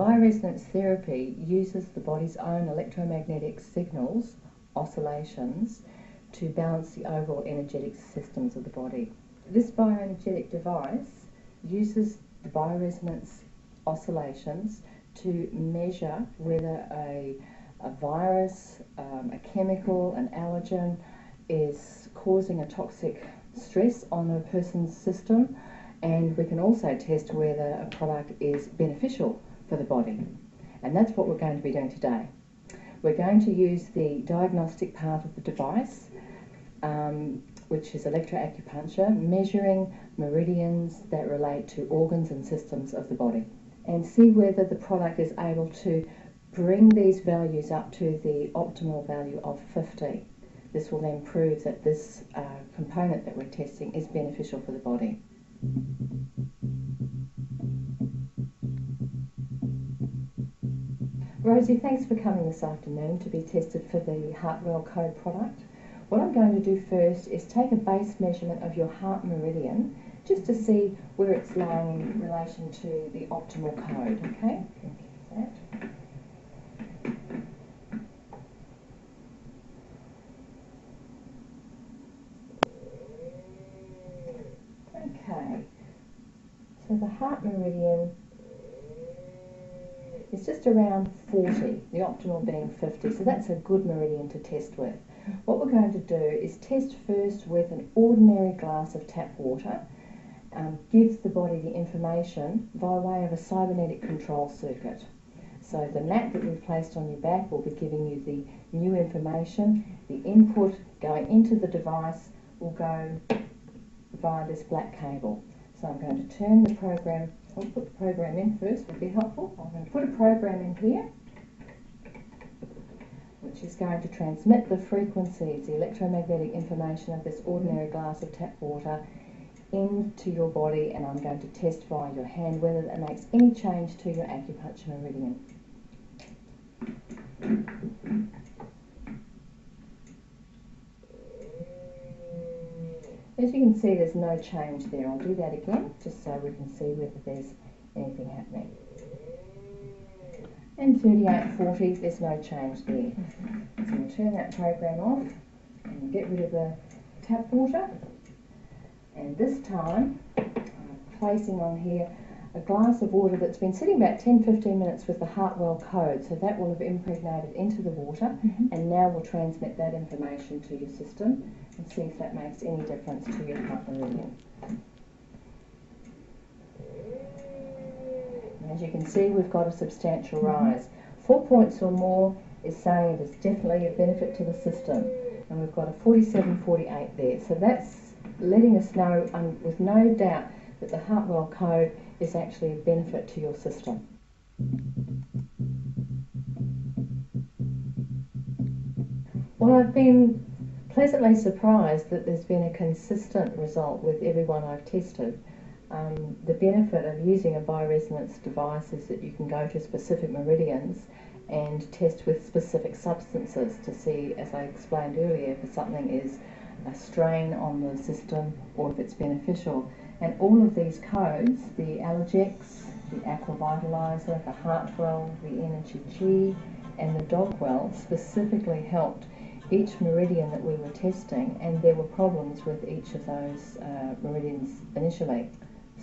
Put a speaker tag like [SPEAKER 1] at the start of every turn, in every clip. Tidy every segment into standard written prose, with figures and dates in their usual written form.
[SPEAKER 1] Bioresonance therapy uses the body's own electromagnetic signals, oscillations, to balance the overall energetic systems of the body. This bioenergetic device uses the bioresonance oscillations to measure whether a virus, a chemical, an allergen is causing a toxic stress on a person's system, and we can also test whether a product is beneficial for the body. And that's what we're going to be doing today. We're going to use the diagnostic part of the device, which is electroacupuncture, measuring meridians that relate to organs and systems of the body, and see whether the product is able to bring these values up to the optimal value of 50. This will then prove that this component that we're testing is beneficial for the body. Rosie, thanks for coming this afternoon to be tested for the Heartwell Code product. What I'm going to do first is take a base measurement of your heart meridian just to see where it's lying in relation to the optimal code, okay? Okay, so the heart meridian is just around 40, the optimal being 50, so that's a good meridian to test with. What we're going to do is test first with an ordinary glass of tap water, gives the body the information by way of a cybernetic control circuit. So the mat that we've placed on your back will be giving you the new information. The input going into the device will go via this black cable. So I'm going to turn the program, I'll put the program in first, would be helpful. I'm going to put a program in here, which is going to transmit the frequencies, the electromagnetic information of this ordinary glass of tap water into your body, and I'm going to test via your hand whether that makes any change to your acupuncture meridian. As you can see, there's no change there. I'll do that again just so we can see whether there's anything happening. And 3840, there's no change there. So we'll turn that program off and get rid of the tap water. And this time, I'm placing on here a glass of water that's been sitting about 10-15 minutes with the Heartwell Code. So that will have impregnated into the water, and now we'll transmit that information to your system and see if that makes any difference to your heart meridian. As you can see, we've got a substantial rise. 4 points or more is saying it is definitely a benefit to the system, and we've got a 47-48 there. So that's letting us know with no doubt that the Heartwell Code is actually a benefit to your system. Well, I've been pleasantly surprised that there's been a consistent result with everyone I've tested. The benefit of using a bioresonance device is that you can go to specific meridians and test with specific substances to see, as I explained earlier, if something is a strain on the system or if it's beneficial. And all of these codes, the Allergex, the Aqua Vitalizer, the Heartwell, the Energy G, and the Dogwell specifically helped each meridian that we were testing, and there were problems with each of those meridians initially.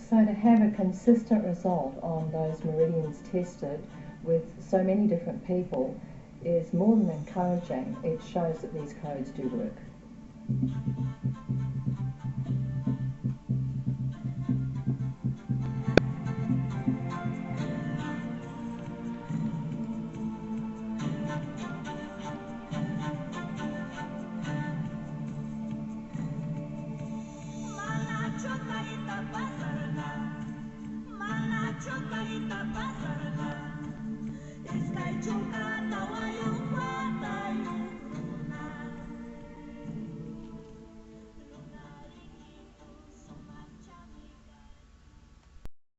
[SPEAKER 1] So to have a consistent result on those meridians tested with so many different people is more than encouraging. It shows that these codes do work.